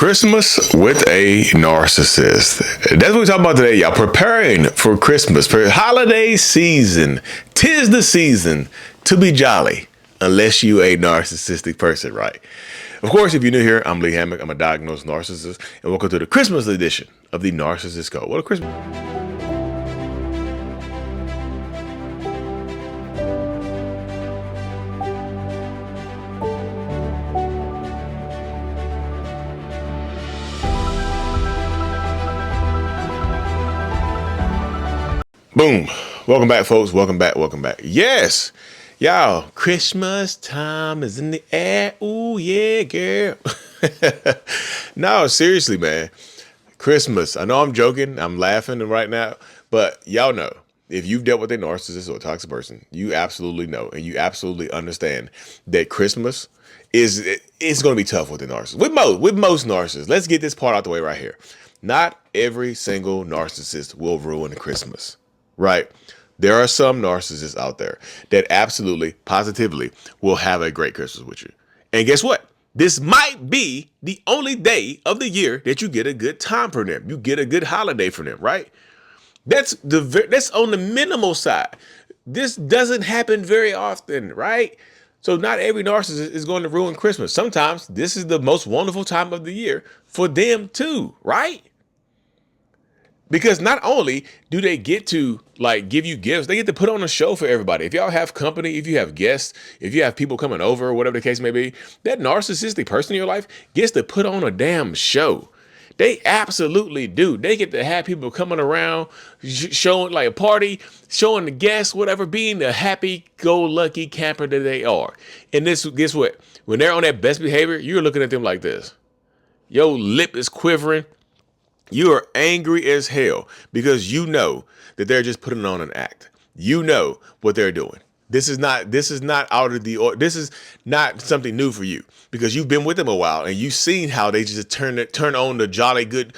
Christmas with a narcissist. That's what we're talking about today, y'all. Preparing for Christmas, for holiday season. 'Tis the season to be jolly, unless you a narcissistic person, right? Of course, if you're new here, I'm Lee Hammock. I'm a diagnosed narcissist, and welcome to the Christmas edition of the Narcissist Code. What a Christmas! Boom. Welcome back, folks. Welcome back. Yes. Y'all, Christmas time is in the air. Ooh, yeah, girl. No, seriously, man. Christmas. I know I'm joking. I'm laughing right now. But y'all know, if you've dealt with a narcissist or a toxic person, you absolutely know and you absolutely understand that Christmas it's going to be tough with the narcissist. With most narcissists. Let's get this part out the way right here. Not every single narcissist will ruin Christmas. Right? There are some narcissists out there that absolutely, positively will have a great Christmas with you. And guess what? This might be the only day of the year that you get a good time from them. You get a good holiday from them, right? That's on the minimal side. This doesn't happen very often, right? So not every narcissist is going to ruin Christmas. Sometimes this is the most wonderful time of the year for them too, right? Because not only do they get to give you gifts, they get to put on a show for everybody. If y'all have company, if you have guests, if you have people coming over, whatever the case may be, that narcissistic person in your life gets to put on a damn show. They absolutely do. They get to have people coming around, showing like a party, showing the guests, whatever, being the happy-go-lucky camper that they are. And this, guess what? When they're on that best behavior, you're looking at them like this. Your lip is quivering. You are angry as hell because you know that they're just putting on an act. You know what they're doing. This is not out of the, this is not something new for you because you've been with them a while and you've seen how they just turn on the jolly good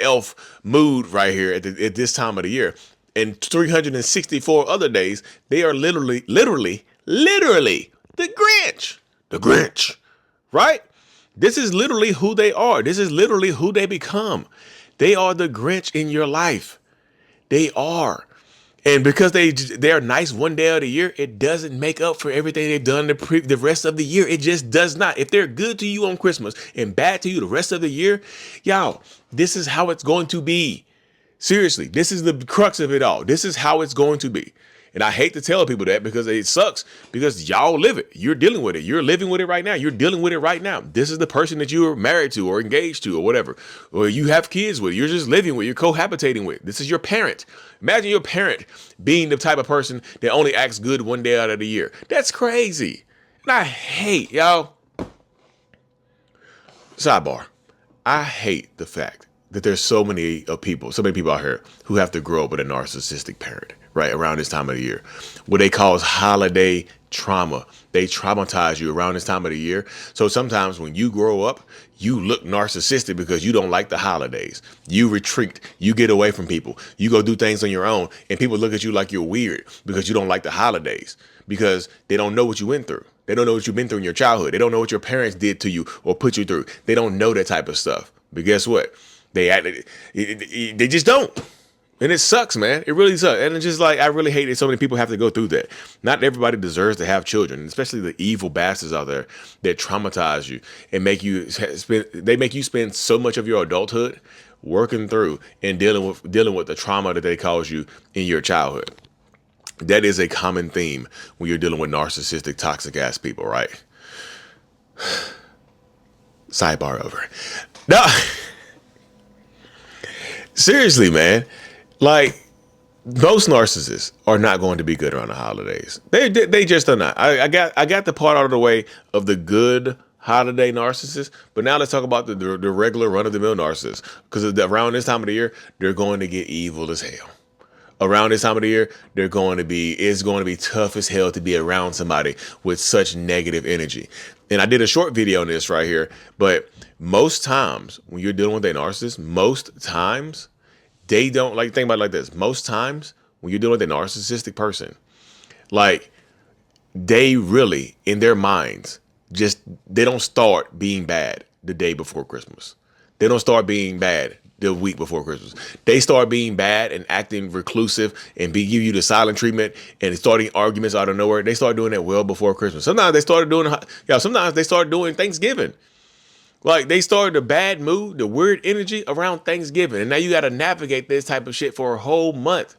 elf mood right here at this time of the year. And 364 other days, they are literally the Grinch, right? This is literally who they are. This is literally who they become. They are the Grinch in your life. They are. And because they're nice one day of the year, it doesn't make up for everything they've done the rest of the year. It just does not. If they're good to you on Christmas and bad to you the rest of the year, y'all, this is how it's going to be. Seriously, this is the crux of it all. This is how it's going to be. And I hate to tell people that because it sucks because y'all live it. You're dealing with it. You're living with it right now. You're dealing with it right now. This is the person that you are married to or engaged to or whatever, or you have kids with. You're just living with. You're cohabitating with. This is your parent. Imagine your parent being the type of person that only acts good one day out of the year. That's crazy. And I hate, y'all. Sidebar. I hate the fact that there's so many people out here who have to grow up with a narcissistic parent. Right around this time of the year, what they call holiday trauma. They traumatize you around this time of the year. So sometimes when you grow up, you look narcissistic because you don't like the holidays. You retreat, you get away from people, you go do things on your own, and people look at you like you're weird because you don't like the holidays because they don't know what you went through. They don't know what you've been through in your childhood. They don't know what your parents did to you or put you through. They don't know that type of stuff. But guess what? They just don't. And it sucks, man. It really sucks. And it's just I really hate that so many people have to go through that. Not everybody deserves to have children, especially the evil bastards out there that traumatize you and make you spend so much of your adulthood working through and dealing with the trauma that they caused you in your childhood. That is a common theme when you're dealing with narcissistic, toxic ass people, right? Sidebar over. No. Seriously, man. Most narcissists are not going to be good around the holidays. They just are not. I got the part out of the way of the good holiday narcissists, but now let's talk about the regular run-of-the-mill narcissists. Because around this time of the year, they're going to get evil as hell. Around this time of the year, it's going to be tough as hell to be around somebody with such negative energy. And I did a short video on this right here, but most times when you're dealing with a narcissist, most times they don't think about it like this. Most times when you're dealing with a narcissistic person, they really in their minds they don't start being bad the day before Christmas. They don't start being bad the week before Christmas. They start being bad and acting reclusive and give you the silent treatment and starting arguments out of nowhere. They start doing that well before Christmas. Sometimes sometimes they start doing Thanksgiving. Like they started the bad mood, the weird energy around Thanksgiving. And now you got to navigate this type of shit for a whole month.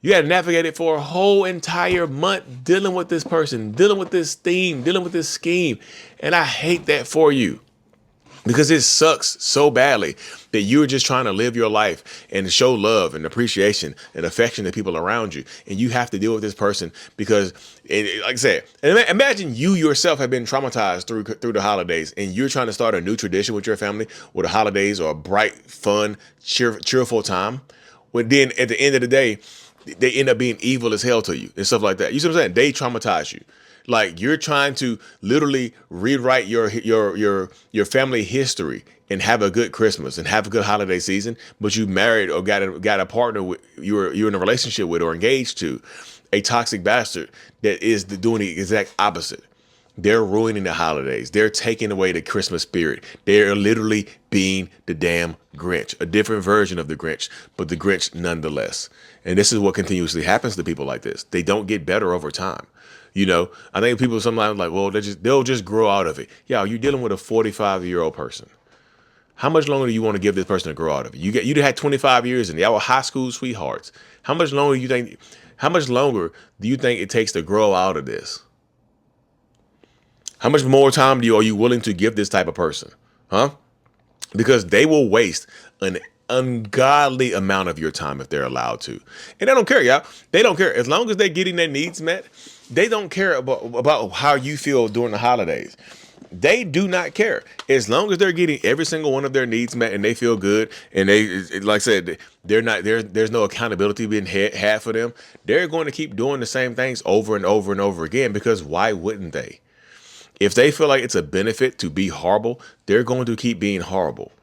You got to navigate it for a whole entire month, dealing with this person, dealing with this theme, dealing with this scheme. And I hate that for you. Because it sucks so badly that you're just trying to live your life and show love and appreciation and affection to people around you. And you have to deal with this person because, like I said, imagine you yourself have been traumatized through the holidays and you're trying to start a new tradition with your family where the holidays are a bright, fun, cheerful time. When then at the end of the day, they end up being evil as hell to you and stuff like that. You see what I'm saying? They traumatize you. Like you're trying to literally rewrite your family history and have a good Christmas and have a good holiday season, but you married or got a partner you're in a relationship with or engaged to a toxic bastard that is doing the exact opposite. They're ruining the holidays. They're taking away the Christmas spirit. They're literally being the damn Grinch, a different version of the Grinch, but the Grinch nonetheless. And this is what continuously happens to people like this. They don't get better over time. You know, I think people sometimes like, well, they'll just grow out of it. Yeah, you're dealing with a 45-year-old person. How much longer do you want to give this person to grow out of it? You had 25 years and y'all were high school sweethearts. How much longer do you think it takes to grow out of this? How much more time are you willing to give this type of person? Huh? Because they will waste an ungodly amount of your time if they're allowed to. And they don't care, y'all. They don't care. As long as they're getting their needs met, they don't care about how you feel during the holidays. They do not care. As long as they're getting every single one of their needs met and they feel good and they, like I said, there's no accountability being had for them. They're going to keep doing the same things over and over and over again because why wouldn't they? If they feel like it's a benefit to be horrible, they're going to keep being horrible.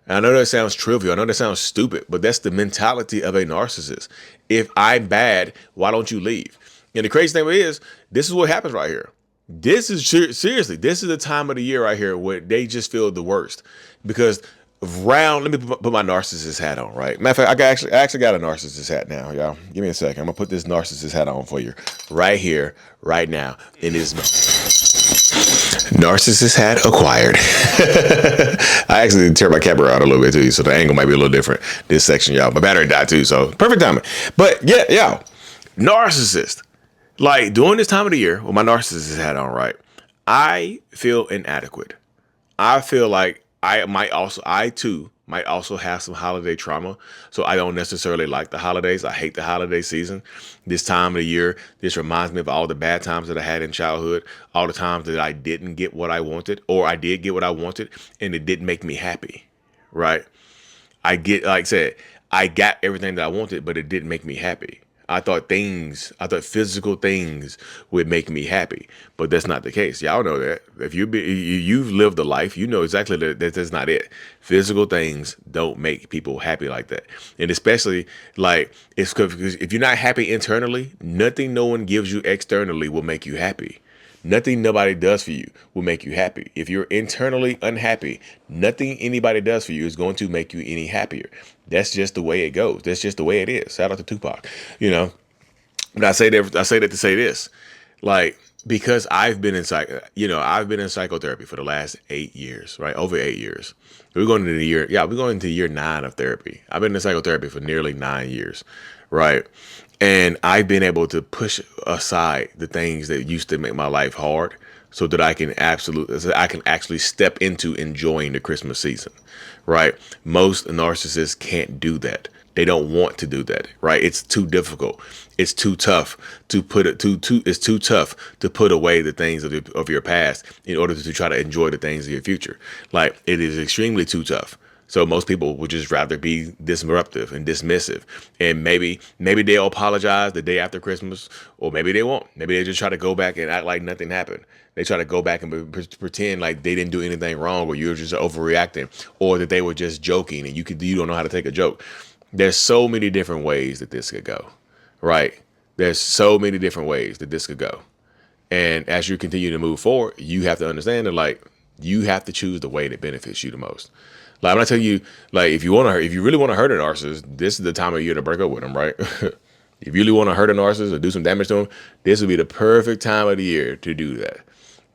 And I know that sounds trivial. I know that sounds stupid, but that's the mentality of a narcissist. If I'm bad, why don't you leave? And the crazy thing is, this is what happens right here. This is seriously, this is the time of the year right here where they just feel the worst because let me put my narcissist hat on, right? Matter of fact, I actually got a narcissist hat now, y'all. Give me a second. I'm going to put this narcissist hat on for you right here, right now. It is narcissist hat acquired. I actually turned my camera out a little bit too, so the angle might be a little different this section, y'all. My battery died too, so perfect timing. But yeah, y'all, narcissist. Like during this time of the year with my narcissist hat on, right, I feel inadequate. I feel like I too might also have some holiday trauma. So I don't necessarily like the holidays. I hate the holiday season. This time of the year, this reminds me of all the bad times that I had in childhood, all the times that I didn't get what I wanted, or I did get what I wanted and it didn't make me happy, right? Like I said, I got everything that I wanted, but it didn't make me happy. I thought physical things would make me happy, but that's not the case. Y'all know that. If you've lived a life, you know exactly that that's not it. Physical things don't make people happy like that. And especially like it's because if you're not happy internally, nothing no one gives you externally will make you happy. Nothing nobody does for you will make you happy. If you're internally unhappy, nothing anybody does for you is going to make you any happier. That's just the way it goes. That's just the way it is. Shout out to Tupac, you know. But I say that to say this, like because I've been in psychotherapy for the last 8 years, right? Over 8 years. We're going into year 9 of therapy. I've been in psychotherapy for nearly 9 years, right? And I've been able to push aside the things that used to make my life hard so that I can actually step into enjoying the Christmas season, right? Most narcissists can't do that. They don't want to do that, right? It's too difficult. It's too tough to it's too tough to put away the things of your past in order to try to enjoy the things of your future. Like it is extremely too tough. So most people would just rather be disruptive and dismissive. And maybe they'll apologize the day after Christmas, or maybe they won't. Maybe they just try to go back and act like nothing happened. They try to go back and pretend like they didn't do anything wrong, or you're just overreacting, or that they were just joking and you don't know how to take a joke. There's so many different ways that this could go, right? There's so many different ways that this could go. And as you continue to move forward, you have to understand that like You have to choose the way that benefits you the most. Like I'm not telling you, like if you really want to hurt a narcissist, this is the time of year to break up with them, right? If you really want to hurt a narcissist or do some damage to them, this would be the perfect time of the year to do that.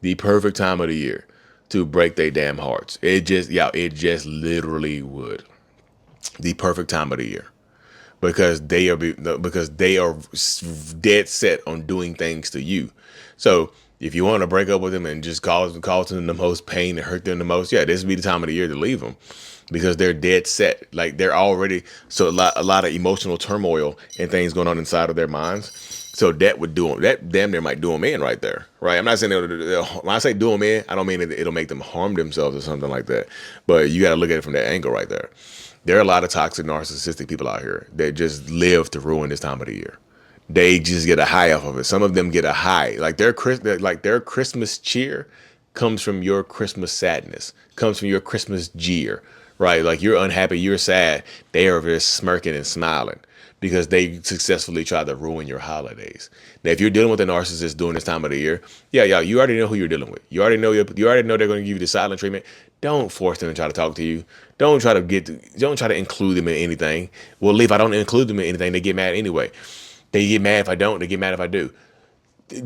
The perfect time of the year to break their damn hearts. It just literally would. The perfect time of the year. Because they are dead set on doing things to you. So if you want to break up with them and just cause them the most pain and hurt them the most, yeah, this would be the time of the year to leave them, because they're dead set. Like they're already a lot of emotional turmoil and things going on inside of their minds. So that would do them. That damn near might do them in right there, right? I'm not saying when I say do them in, I don't mean it'll make them harm themselves or something like that. But you got to look at it from that angle right there. There are a lot of toxic, narcissistic people out here that just live to ruin this time of the year. They just get a high off of it. Some of them get a high, like their Christmas cheer comes from your Christmas sadness, comes from your Christmas jeer, right? Like you're unhappy, you're sad. They are just smirking and smiling because they successfully try to ruin your holidays. Now, if you're dealing with a narcissist during this time of the year, yeah, you already know who you're dealing with. You already know they're going to give you the silent treatment. Don't force them to try to talk to you. Don't try to include them in anything. Well, if I don't include them in anything, they get mad anyway. They get mad if I don't. They get mad if I do.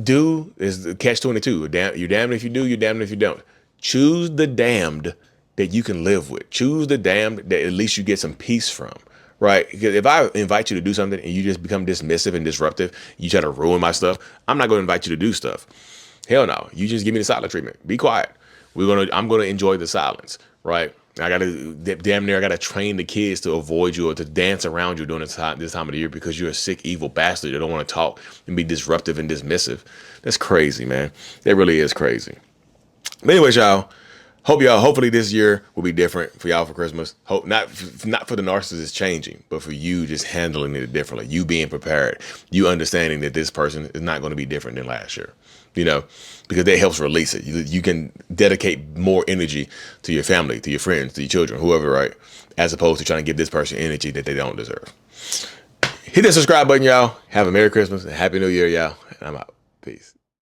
Do is the catch-22. You're damned if you do. You're damned if you don't. Choose the damned that you can live with. Choose the damned that at least you get some peace from. Right? Because if I invite you to do something and you just become dismissive and disruptive, you try to ruin my stuff, I'm not going to invite you to do stuff. Hell no. You just give me the silent treatment. Be quiet. I'm gonna enjoy the silence, right? I gotta train the kids to avoid you or to dance around you during this time of the year because you're a sick, evil bastard that don't want to talk and be disruptive and dismissive. That's crazy, man. That really is crazy. But anyways, y'all, hopefully this year will be different for y'all for Christmas. Hope not for the narcissist changing, but for you just handling it differently. You being prepared, you understanding that this person is not going to be different than last year. Because that helps release it. You can dedicate more energy to your family, to your friends, to your children, whoever, right? As opposed to trying to give this person energy that they don't deserve. Hit that subscribe button, y'all. Have a Merry Christmas and Happy New Year, y'all. And I'm out. Peace.